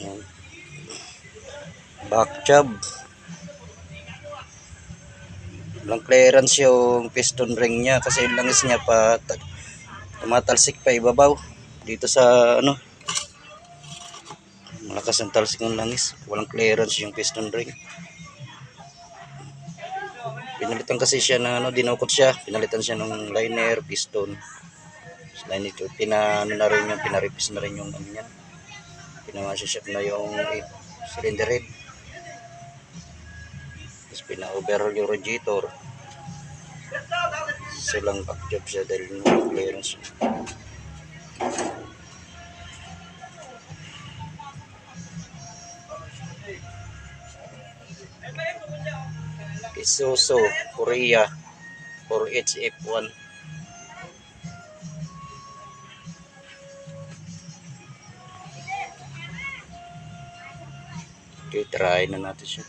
Yan. Back job. Walang clearance yung piston ring niya kasi yung langis niya pa tumatalsik pa ibabaw dito sa ano, malakas ang talsik ng langis, walang clearance yung piston ring. Pinalitan kasi siya ng ano, dinukot siya, pinalitan siya ng liner, piston. Liner, pinano na rin yung pinaripis na rin yung ano niya. Pinamaship na yung cylinder head. Tapos pina-overhaul yung radiator. Silang back job siya dahil yung clearance. Isuzu Korea 4HF1. Okay, try na natin siya.